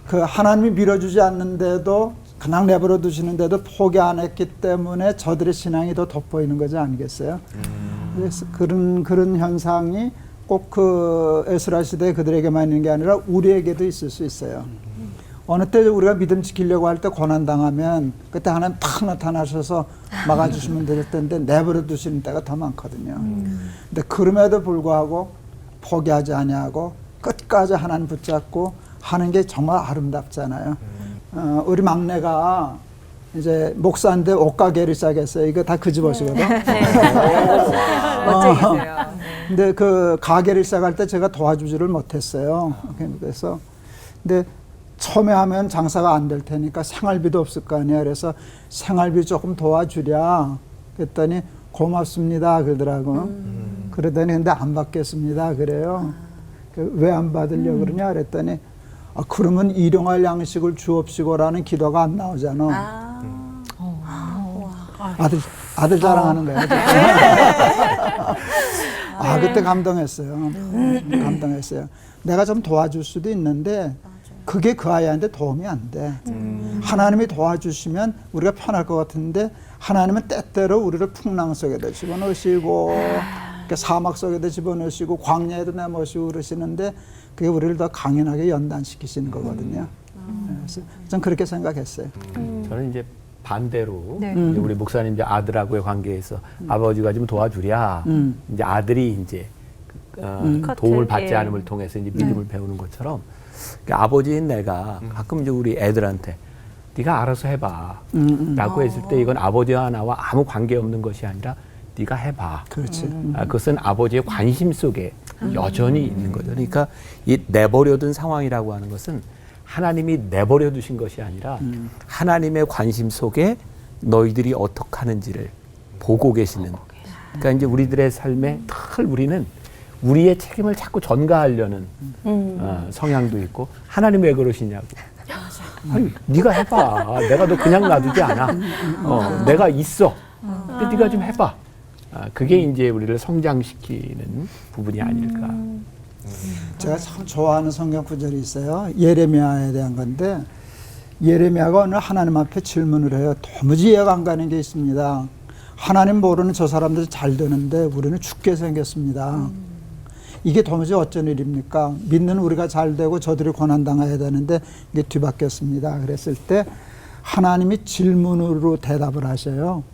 그 하나님이 밀어주지 않는데도 그냥 내버려 두시는데도 포기 안 했기 때문에 저들의 신앙이 더 돋보이는 거지 아니겠어요? 그래서 그런 현상이 꼭 그 에스라 시대 그들에게만 있는 게 아니라 우리에게도 있을 수 있어요. 어느 때 우리가 믿음 지키려고 할 때 고난당하면 그때 하나님 탁 나타나셔서 막아주시면 될 텐데 내버려 두시는 때가 더 많거든요. 근데 그럼에도 불구하고 포기하지 아니하고 끝까지 하나님 붙잡고 하는 게 정말 아름답잖아요. 우리 막내가 이제 목사인데 옷가게를 시작했어요. 이거 다 그 집 옷이거든. 멋쟁이세요. 근데 그 가게를 시작할 때 제가 도와주지를 못했어요. 그래서 근데 처음에 하면 장사가 안 될 테니까 생활비도 없을 거 아니야. 그래서 생활비 조금 도와주랴. 그랬더니 고맙습니다 그러더라고. 그러더니 근데 안 받겠습니다 그래요. 왜 안 받으려고 그러냐 그랬더니 그러면 일용할 양식을 주옵시고라는 기도가 안 나오잖아. 아들 자랑하는 거야. 그때 감동했어요. 감동했어요. 내가 좀 도와줄 수도 있는데 그게 그 아이한테 도움이 안 돼. 하나님이 도와주시면 우리가 편할 것 같은데 하나님은 때때로 우리를 풍랑 속에도 집어넣으시고 사막 속에도 집어넣으시고 광야에도 내모시고 그러시는데 그게 우리를 더 강인하게 연단시키시는 거거든요. 그래서 전 그렇게 생각했어요. 저는 이제 반대로 네. 이제 우리 목사님 이제 아들하고의 관계에서 아버지가 좀 도와주랴. 이제 아들이 이제 도움을 받지 않음을 통해서 이제 믿음을 배우는 것처럼 아버지인 내가 가끔 이제 우리 애들한테 네가 알아서 해봐 라고 했을 때 이건 아버지와 나와 아무 관계없는 것이 아니라 네가 해봐. 그렇지. 그것은 아버지의 관심 속에 여전히 있는 거죠. 그러니까 이 내버려둔 상황이라고 하는 것은 하나님이 내버려 두신 것이 아니라 하나님의 관심 속에 너희들이 어떻게 하는지를 보고 계시는. 그러니까 이제 우리들의 삶에 늘 우리는 우리의 책임을 자꾸 전가하려는 성향도 있고 하나님 왜 그러시냐고. 아니, 네가 해봐. 내가 너 그냥 놔두지 않아. 내가 있어. 근데 네가 좀 해봐. 그게 이제 우리를 성장시키는 부분이 아닐까. 제가 참 좋아하는 성경 구절이 있어요. 예레미야에 대한 건데 예레미야가 어느 하나님 앞에 질문을 해요. 도무지 이해가 안 가는 게 있습니다. 하나님 모르는 저 사람들이 잘 되는데 우리는 죽게 생겼습니다. 이게 도무지 어쩐 일입니까? 믿는 우리가 잘 되고 저들이 고난당해야 되는데 이게 뒤바뀌었습니다. 그랬을 때 하나님이 질문으로 대답을 하셔요.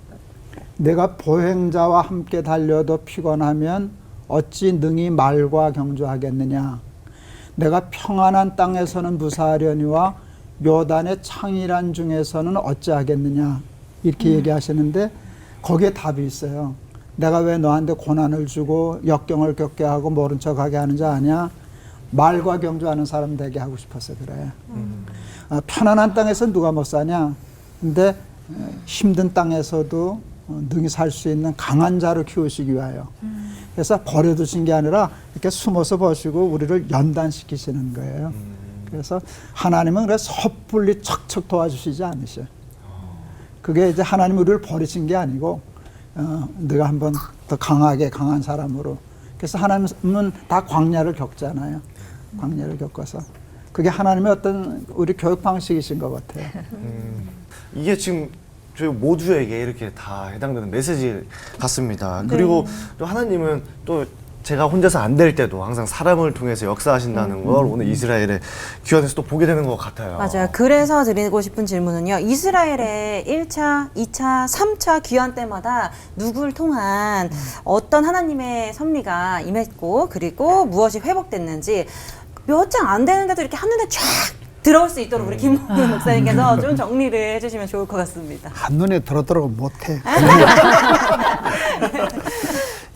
내가 보행자와 함께 달려도 피곤하면 어찌 능히 말과 경주하겠느냐. 내가 평안한 땅에서는 무사하려니와 요단의 창이란 중에서는 어찌하겠느냐. 이렇게 얘기하시는데 거기에 답이 있어요. 내가 왜 너한테 고난을 주고 역경을 겪게 하고 모른 척하게 하는지 아냐? 말과 경주하는 사람 되게 하고 싶어서 그래. 편안한 땅에서 누가 못 사냐? 근데 힘든 땅에서도 능히 살 수 있는 강한 자를 키우시기 위하여. 그래서 버려두신 게 아니라 이렇게 숨어서 보시고 우리를 연단시키시는 거예요. 그래서 하나님은 그래서 섣불리 척척 도와주시지 않으셔요. 그게 이제 하나님 우리를 버리신 게 아니고 네가 한번 더 강하게 강한 사람으로. 그래서 하나님은 다 광야를 겪잖아요. 광야를 겪어서. 그게 하나님의 어떤 우리 교육 방식이신 것 같아요. 이게 지금 저희 모두에게 이렇게 다 해당되는 메시지 같습니다. 그리고 또 하나님은 또 제가 혼자서 안 될 때도 항상 사람을 통해서 역사하신다는 걸 오늘 이스라엘의 귀환에서 또 보게 되는 것 같아요. 맞아요. 그래서 드리고 싶은 질문은요. 이스라엘의 1차, 2차, 3차 귀환 때마다 누구를 통한 어떤 하나님의 섭리가 임했고 그리고 무엇이 회복됐는지 몇 장 안 되는데도 이렇게 한눈에 쫙 들어올 수 있도록 우리 김문희 목사님께서 좀 정리를 해주시면 좋을 것 같습니다. 한눈에 들어오고 못해.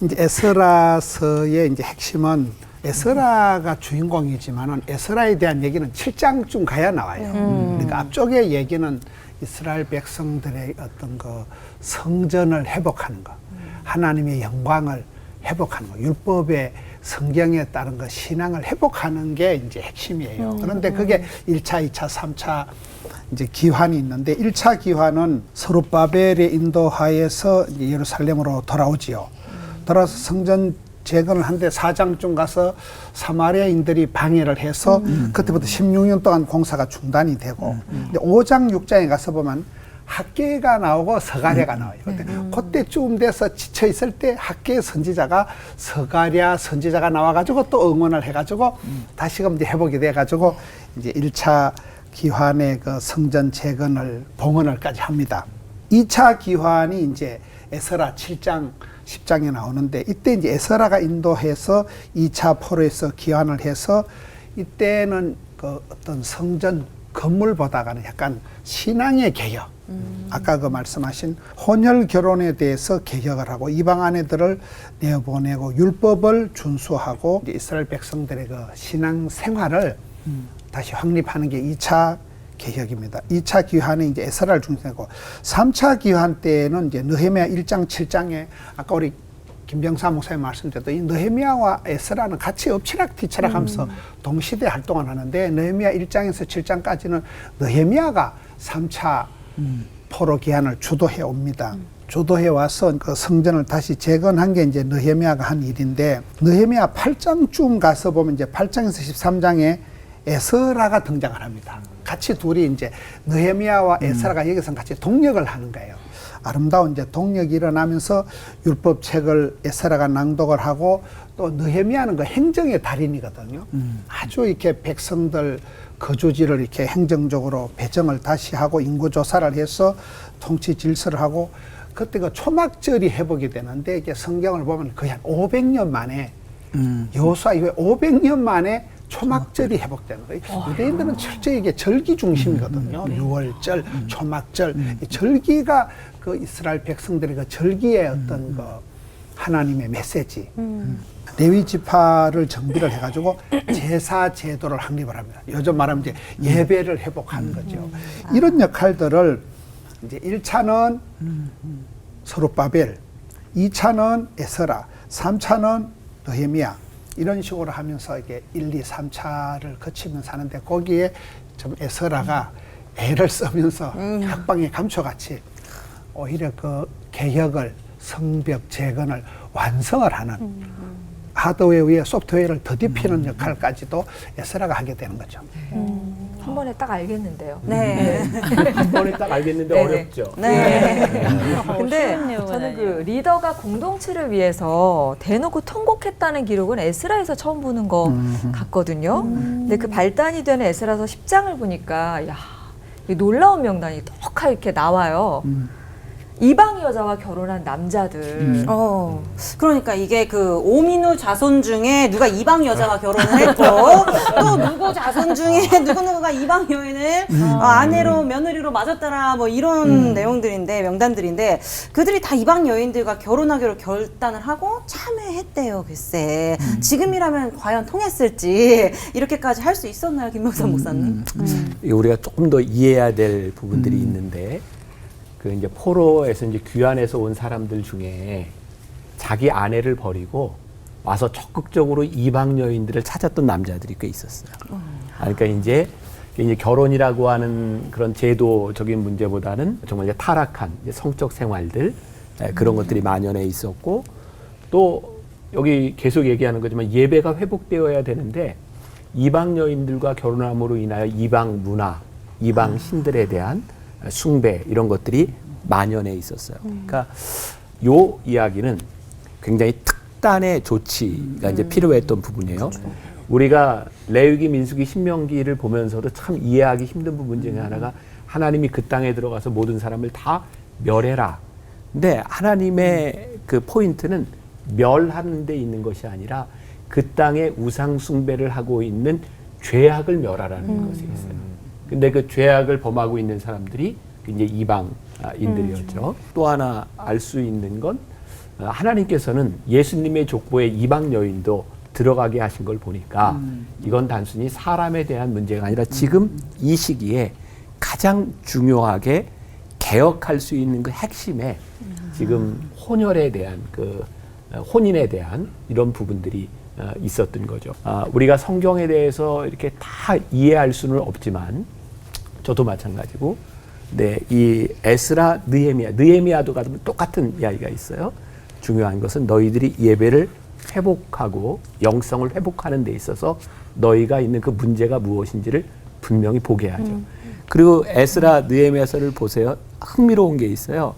이제 에스라서의 이제 핵심은 에스라가 주인공이지만은 에스라에 대한 얘기는 7장쯤 가야 나와요. 그러니까 앞쪽의 얘기는 이스라엘 백성들의 어떤 그 성전을 회복하는 거, 하나님의 영광을 회복하는 거, 율법의 성경에 따른 그 신앙을 회복하는 게 이제 핵심이에요. 그런데 그게 1차, 2차, 3차 이제 기환이 있는데 1차 기환은 스룹바벨의 인도하에서 이제 예루살렘으로 돌아오지요. 돌아와서 성전 재건을 하는데 4장쯤 가서 사마리아인들이 방해를 해서 그때부터 16년 동안 공사가 중단이 되고 근데 5장, 6장에 가서 보면 학계가 나오고 서가랴가 나와요. 그때쯤 돼서 지쳐 있을 때 학계 선지자가 서가랴 선지자가 나와가지고 또 응원을 해가지고 다시금 이제 회복이 돼가지고 이제 1차 기환의 그 성전 재건을 봉헌을까지 합니다. 2차 기환이 이제 에스라 7장, 10장에 나오는데 이때 이제 에스라가 인도해서 2차 포로에서 기환을 해서 이때는 그 어떤 성전 건물보다가는 약간 신앙의 개혁. 아까 그 말씀하신 혼혈 결혼에 대해서 개혁을 하고 이방 아내들을 내보내고 율법을 준수하고 이스라엘 백성들의 그 신앙 생활을 다시 확립하는 게 2차 개혁입니다. 2차 기환은 이제 에스라를 중심하고 3차 기환 때는 이제 느헤미야 1장, 7장에 아까 우리 김병사 목사님 말씀드렸던 이 느헤미야와 에스라는 같이 엎치락뒤치락 하면서 동시대 활동을 하는데 느헤미야 1장에서 7장까지는 느헤미야가 3차 포로 기한을 주도해 옵니다. 주도해 와서 그 성전을 다시 재건한 게 이제 느헤미야가 한 일인데 느헤미야 8장쯤 가서 보면 이제 8장에서 13장에 에스라가 등장을 합니다. 같이 둘이 이제 느헤미야와 에스라가 여기서 같이 동역을 하는 거예요. 아름다운 이제 동력이 일어나면서 율법책을 에스라가 낭독을 하고 또 느헤미야는 그 행정의 달인이거든요. 아주 이렇게 백성들 거주지를 이렇게 행정적으로 배정을 다시 하고 인구조사를 해서 통치 질서를 하고 그때 그 초막절이 회복이 되는데 이게 성경을 보면 거의 한 500년 만에 여호수아 이후에 500년 만에 초막절이 회복되는 거예요. 유대인들은 철저히 이게 절기 중심이거든요. 유월절, 초막절, 이 절기가 그 이스라엘 백성들의 그 절기의 어떤 그 하나님의 메시지. 레위 지파를 정비를 해가지고 제사 제도를 확립을 합니다. 요즘 말하면 이제 예배를 회복하는 거죠. 이런 역할들을 이제 1차는 스룹바벨, 2차는 에스라, 3차는 느헤미야, 이런 식으로 하면서 이게 1, 2, 3차를 거치면서 하는데 거기에 좀 에스라가 애를 쓰면서 학방의 감초같이 오히려 그 개혁을 성벽 재건을 완성을 하는 하드웨어 위에 소프트웨어를 더딥히는 역할까지도 에스라가 하게 되는 거죠. 한 번에 딱 알겠는데요. 네. 한 번에 딱 알겠는데 네네. 어렵죠. 네. 근데 쉬운 내용은 저는 그 아니에요. 리더가 공동체를 위해서 대놓고 통곡했다는 기록은 에스라에서 처음 보는 거 같거든요. 근데 그 발단이 되는 에스라서 10장을 보니까 야, 이 놀라운 명단이 떡하니 이렇게 나와요. 이방 여자와 결혼한 남자들. 그러니까 이게 그 오민우 자손 중에 누가 이방 여자와 결혼을 했고 또 누구 자손 중에 누구누구가 이방 여인을 아내로 며느리로 맞았더라 뭐 이런 내용들인데 명단들인데 그들이 다 이방 여인들과 결혼하기로 결단을 하고 참여했대요. 글쎄 지금이라면 과연 통했을지 이렇게까지 할 수 있었나요, 김명삼 목사님? 우리가 조금 더 이해해야 될 부분들이 있는데 그 이제 포로에서 이제 귀환해서 온 사람들 중에 자기 아내를 버리고 와서 적극적으로 이방 여인들을 찾았던 남자들이 꽤 있었어요. 그러니까 이제 결혼이라고 하는 그런 제도적인 문제보다는 정말 이제 타락한 이제 성적 생활들 그런 것들이 만연해 있었고 또 여기 계속 얘기하는 거지만 예배가 회복되어야 되는데 이방 여인들과 결혼함으로 인하여 이방 문화, 이방 신들에 대한 숭배 이런 것들이 만연해 있었어요. 그러니까 요 이야기는 굉장히 특단의 조치가 이제 필요했던 부분이에요. 우리가 레위기, 민수기, 신명기를 보면서도 참 이해하기 힘든 부분 중에 하나가 하나님이 그 땅에 들어가서 모든 사람을 다 멸해라. 근데 하나님의 그 포인트는 멸하는 데 있는 것이 아니라 그 땅에 우상 숭배를 하고 있는 죄악을 멸하라는 것이 있어요. 근데 그 죄악을 범하고 있는 사람들이 이제 이방인들이었죠. 또 하나 알 수 있는 건 하나님께서는 예수님의 족보에 이방 여인도 들어가게 하신 걸 보니까 이건 단순히 사람에 대한 문제가 아니라 지금 이 시기에 가장 중요하게 개혁할 수 있는 그 핵심에 지금 혼혈에 대한 그 혼인에 대한 이런 부분들이 있었던 거죠. 우리가 성경에 대해서 이렇게 다 이해할 수는 없지만 저도 마찬가지고, 네, 이 에스라, 느헤미야도 가면 똑같은 이야기가 있어요. 중요한 것은 너희들이 예배를 회복하고 영성을 회복하는 데 있어서 너희가 있는 그 문제가 무엇인지를 분명히 보게 하죠. 그리고 에스라, 느헤미야서를 보세요. 흥미로운 게 있어요.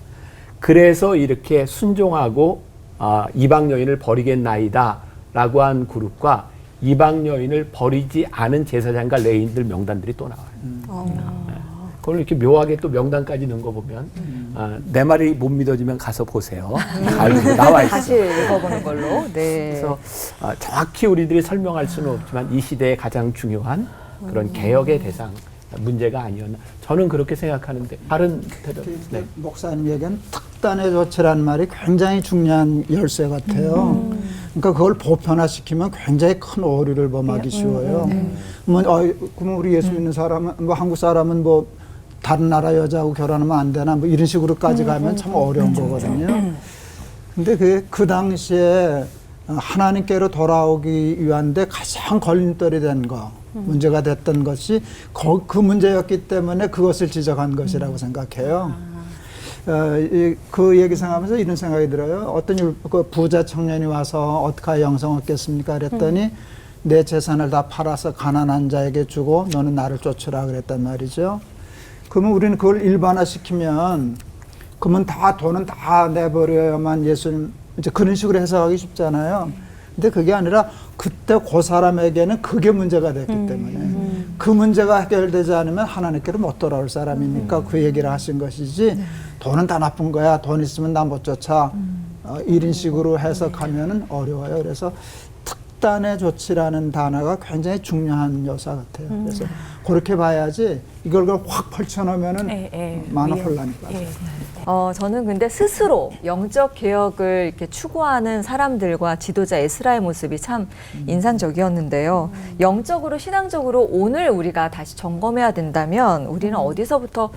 그래서 이렇게 순종하고 이방 여인을 버리겠나이다 라고 한 그룹과 이방 여인을 버리지 않은 제사장과 레위인들 명단들이 또 나와요. 그걸 이렇게 묘하게 또 명단까지 넣은 거 보면 내 말이 못 믿어지면 가서 보세요. 나와 있어요. 다시 읽어보는 걸로. 네. 그래서 정확히 우리들이 설명할 수는 없지만 이 시대의 가장 중요한 그런 개혁의 대상 문제가 아니었나 저는 그렇게 생각하는데 다른 대답. 네. 목사님 얘기는 특단의 조치라는 말이 굉장히 중요한 열쇠 같아요. 그러니까 그걸 보편화시키면 굉장히 큰 오류를 범하기 쉬워요. 그러면 우리 예수 믿는 사람은 뭐 한국 사람은 뭐 다른 나라 여자하고 결혼하면 안 되나 뭐 이런 식으로까지 가면 참 어려운 거거든요. 근데 그 당시에 하나님께로 돌아오기 위한데 가장 걸림돌이 된 거, 문제가 됐던 것이 그 문제였기 때문에 그것을 지적한 것이라고 생각해요. 그 얘기 생각하면서 이런 생각이 들어요. 어떤 그 부자 청년이 와서 어떻게 하여 영성 얻겠습니까? 그랬더니 내 재산을 다 팔아서 가난한 자에게 주고 너는 나를 쫓으라 그랬단 말이죠. 그러면 우리는 그걸 일반화시키면 그러면 다 돈은 다 내버려야만 예수님 이제 그런 식으로 해석하기 쉽잖아요. 근데 그게 아니라 그때 그 사람에게는 그게 문제가 됐기 때문에 그 문제가 해결되지 않으면 하나님께로 못 돌아올 사람이니까 그 얘기를 하신 것이지 돈은 다 나쁜 거야. 돈 있으면 나 못 쫓아. 이런 식으로 해석하면은 어려워요. 그래서 특단의 조치라는 단어가 굉장히 중요한 요소 같아요. 그래서 그렇게 봐야지 이걸 확 펼쳐놓으면은 많은 위에. 혼란이 빠져요. 저는 근데 스스로 영적 개혁을 이렇게 추구하는 사람들과 지도자 에스라의 모습이 참 인상적이었는데요. 영적으로, 신앙적으로 오늘 우리가 다시 점검해야 된다면 우리는 어디서부터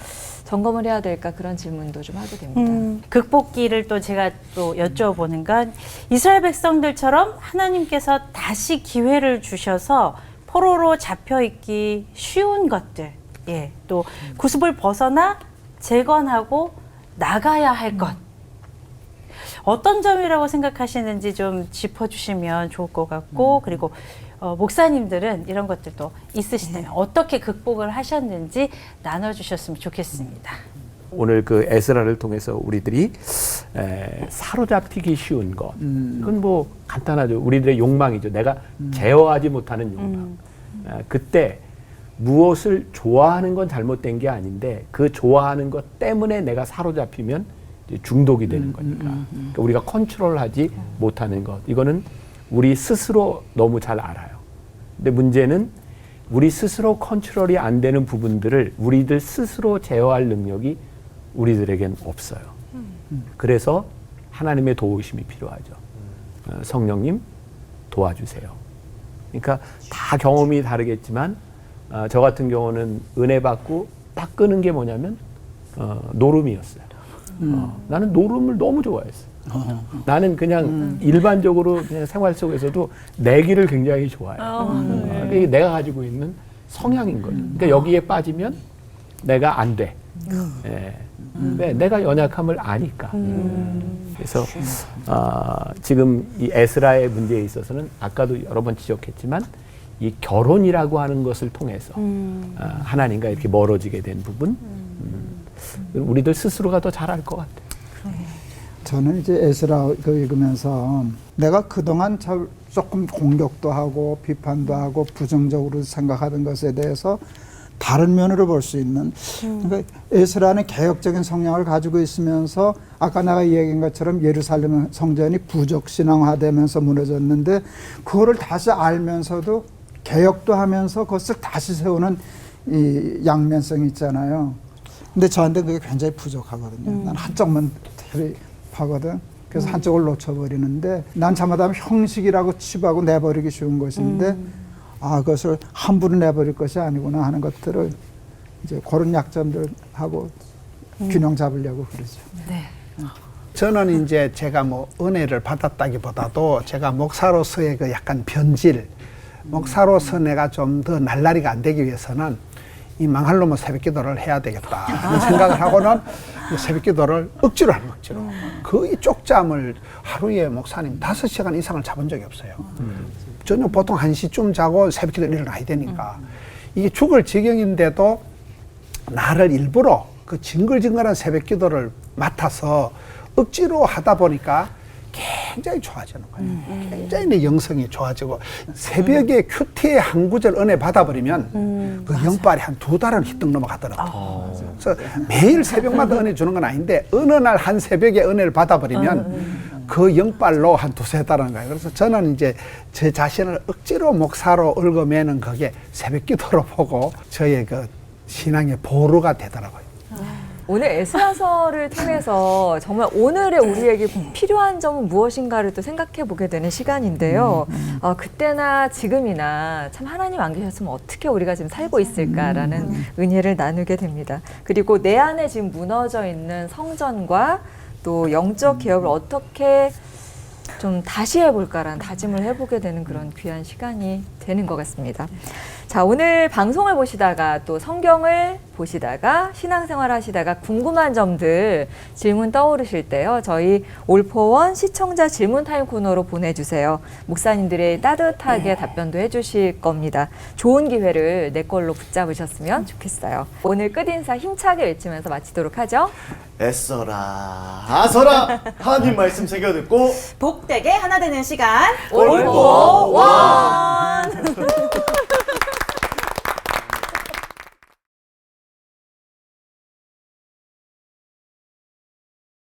점검을 해야 될까 그런 질문도 좀 하게 됩니다. 극복기를 또 제가 또 여쭤보는 건 이스라엘 백성들처럼 하나님께서 다시 기회를 주셔서 포로로 잡혀 있기 쉬운 것들, 또 구습을 벗어나 재건하고 나가야 할 것. 어떤 점이라고 생각하시는지 좀 짚어주시면 좋을 것 같고, 그리고 목사님들은 이런 것들도 있으시다면 어떻게 극복을 하셨는지 나눠주셨으면 좋겠습니다. 오늘 그 에스라를 통해서 우리들이 사로잡히기 쉬운 것. 그건 뭐 간단하죠. 우리들의 욕망이죠. 내가 제어하지 못하는 욕망. 그때 무엇을 좋아하는 건 잘못된 게 아닌데 그 좋아하는 것 때문에 내가 사로잡히면 이제 중독이 되는 거니까. 그러니까 우리가 컨트롤하지 못하는 것. 이거는 우리 스스로 너무 잘 알아요. 근데 문제는 우리 스스로 컨트롤이 안 되는 부분들을 우리들 스스로 제어할 능력이 우리들에겐 없어요. 그래서 하나님의 도우심이 필요하죠. 성령님 도와주세요. 그러니까 다 경험이 다르겠지만 저 같은 경우는 은혜 받고 딱 끄는 게 뭐냐면 노름이었어요. 나는 노름을 너무 좋아했어요. 나는 그냥 일반적으로 그냥 생활 속에서도 내기를 굉장히 좋아해요. 그게 내가 가지고 있는 성향인 거죠. 그러니까 여기에 빠지면 내가 안 돼. 왜? 내가 연약함을 아니까. 그래서 지금 이 에스라의 문제에 있어서는 아까도 여러 번 지적했지만 이 결혼이라고 하는 것을 통해서 하나님과 이렇게 멀어지게 된 부분, 우리들 스스로가 더 잘 알 것 같아요. 저는 이제 에스라 읽으면서 내가 그동안 조금 공격도 하고 비판도 하고 부정적으로 생각하던 것에 대해서 다른 면으로 볼 수 있는, 그러니까 에스라는 개혁적인 성향을 가지고 있으면서 아까 내가 얘기한 것처럼 예루살렘 성전이 부족신앙화되면서 무너졌는데 그거를 다시 알면서도 개혁도 하면서 그것을 다시 세우는 이 양면성이 있잖아요. 근데 저한테 그게 굉장히 부족하거든요. 난 한쪽만 대립하거든. 그래서 한쪽을 놓쳐버리는데 난 잘못하면 형식이라고 치부하고 내버리기 쉬운 것인데 그것을 함부로 내버릴 것이 아니구나 하는 것들을 이제 그런 약점들하고 균형 잡으려고 그러죠. 네. 저는 이제 제가 뭐 은혜를 받았다기보다도 제가 목사로서의 그 약간 변질, 목사로서 내가 좀 더 날라리가 안 되기 위해서는 이 망할 놈은 새벽기도를 해야 되겠다 이런 생각을 하고는 새벽기도를 억지로 하는 억지로 거의 쪽잠을 하루에 목사님 5시간 이상을 자본 적이 없어요. 저녁 보통 1시쯤 자고 새벽기도 일어나야 되니까 이게 죽을 지경인데도 나를 일부러 그 징글징글한 새벽기도를 맡아서 억지로 하다 보니까 굉장히 좋아지는 거예요. 굉장히 내 영성이 좋아지고 새벽에 큐티의 한 구절 은혜 받아버리면 그 영빨이 한 2달은 휘떡 넘어가더라고요. 그래서 매일 새벽마다 은혜 주는 건 아닌데 어느 날 한 새벽에 은혜를 받아버리면 그 영빨로 한 2-3달은 거예요. 그래서 저는 이제 제 자신을 억지로 목사로 얽어매는 그게 새벽기도로 보고 저의 그 신앙의 보루가 되더라고요. 오늘 에스라서를 통해서 정말 오늘의 우리에게 필요한 점은 무엇인가를 또 생각해 보게 되는 시간인데요. 그때나 지금이나 참 하나님 안 계셨으면 어떻게 우리가 지금 살고 있을까라는 은혜를 나누게 됩니다. 그리고 내 안에 지금 무너져 있는 성전과 또 영적 개혁을 어떻게 좀 다시 해볼까라는 다짐을 해보게 되는 그런 귀한 시간이 되는 것 같습니다. 자, 오늘 방송을 보시다가 또 성경을 보시다가 신앙생활 하시다가 궁금한 점들 질문 떠오르실 때요. 저희 올포원 시청자 질문 타임 코너로 보내주세요. 목사님들이 따뜻하게 답변도 해주실 겁니다. 좋은 기회를 내 걸로 붙잡으셨으면 좋겠어요. 오늘 끝인사 힘차게 외치면서 마치도록 하죠. 애써라 아서라 하나님 말씀 새겨 듣고 복되게 하나 되는 시간 올포